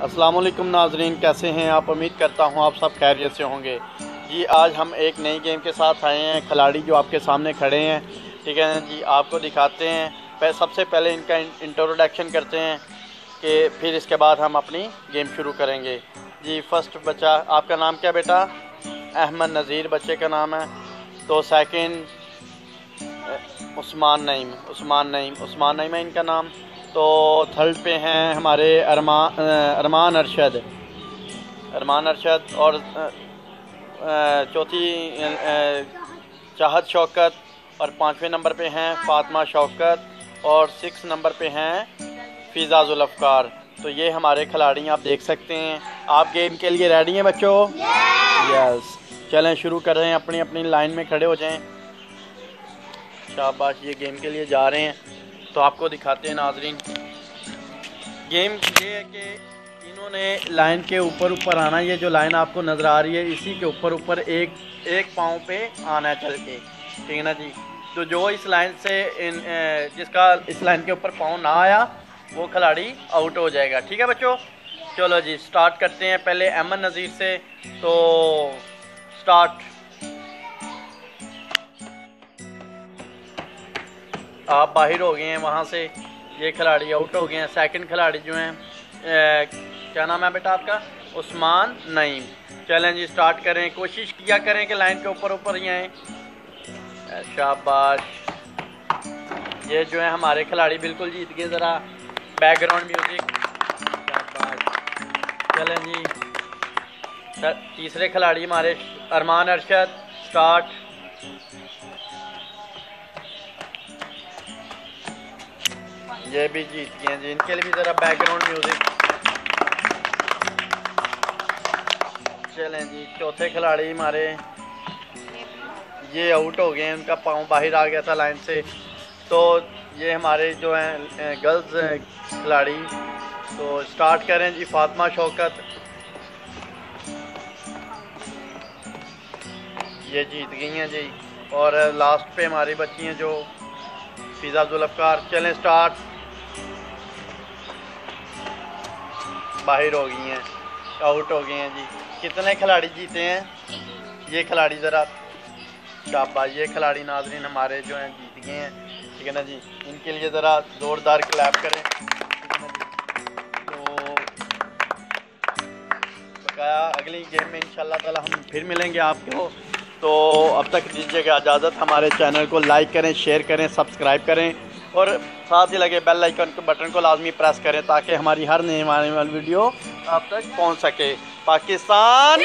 अस्सलाम वालेकुम नाजरीन, कैसे हैं आप? उम्मीद करता हूं आप सब खैरियत से होंगे। जी आज हम एक नई गेम के साथ आए हैं। खिलाड़ी जो आपके सामने खड़े हैं, ठीक है जी, आपको दिखाते हैं। सबसे पहले इनका इंट्रोडक्शन करते हैं कि फिर इसके बाद हम अपनी गेम शुरू करेंगे। जी फर्स्ट बच्चा, आपका नाम क्या बेटा? अहमद नज़ीर बच्चे का नाम है। तो सेकंड उस्मान नईम है इनका नाम। तो थर्ड पे हैं हमारे अरमान अरशद और चौथी चाहत शौकत और पाँचवें नंबर पे हैं फ़ातिमा शौकत और 6 नंबर पे हैं फ़िज़ा जुल्फ़कार। तो ये हमारे खिलाड़ी आप देख सकते हैं। आप गेम के लिए रेडी हैं बच्चों? यस। चलें शुरू कर रहे हैं। अपनी अपनी लाइन में खड़े हो जाएं। शाबाश, ये गेम के लिए जा रहे हैं। तो आपको दिखाते हैं नाजरीन। गेम ये है कि इन्होंने लाइन के ऊपर आना। ये जो लाइन आपको नज़र आ रही है, इसी के ऊपर एक पाँव पे आना है चल के, ठीक है ना जी। तो जो इस लाइन से जिसका इस लाइन के ऊपर पाँव ना आया वो खिलाड़ी आउट हो जाएगा, ठीक है बच्चों। चलो जी स्टार्ट करते हैं। पहले अहमद नज़ीर से। तो स्टार्ट। आप बाहर हो गए हैं वहाँ से, ये खिलाड़ी आउट हो गए हैं। सेकंड खिलाड़ी जो हैं क्या नाम है बेटा आपका? उस्मान नईम। चलें जी स्टार्ट करें। कोशिश किया करें कि लाइन के ऊपर ही आएँ। शाबाश, ये जो है हमारे खिलाड़ी बिल्कुल जीत गए। ज़रा बैकग्राउंड म्यूज़िक। शाबाश। चलें जी तीसरे खिलाड़ी हमारे अरमान अरशद। स्टार्ट। ये भी जीत गए हैं जी। इनके लिए भी ज़रा बैकग्राउंड म्यूज़िक। चलें जी चौथे खिलाड़ी हमारे, ये आउट हो गए हैं, उनका पाँव बाहर आ गया था लाइन से। तो ये हमारे जो हैं गर्ल्स खिलाड़ी। तो स्टार्ट करें जी। फ़ातिमा शौकत, ये जीत गई हैं जी। और लास्ट पे हमारी बच्ची हैं जो फ़िज़ा जुल्फ़कार। चलें स्टार्ट। बाहर हो गई हैं, आउट हो गए हैं जी। कितने खिलाड़ी जीते हैं ये खिलाड़ी? ज़रा शाबाश, ये खिलाड़ी नाजरीन हमारे जो हैं जीत गए हैं, ठीक है ना जी। इनके लिए ज़रा ज़ोरदार क्लैप करें, तो बकाया अगली गेम में इंशाल्लाह ताला हम फिर मिलेंगे आपको। तो अब तक दीजिएगा इजाज़त। हमारे चैनल को लाइक करें, शेयर करें, सब्सक्राइब करें और साथ ही लगे बेल आइकन के बटन को लाजमी प्रेस करें ताकि हमारी हर नई आने वाली वीडियो आप तक पहुंच सके। पाकिस्तान।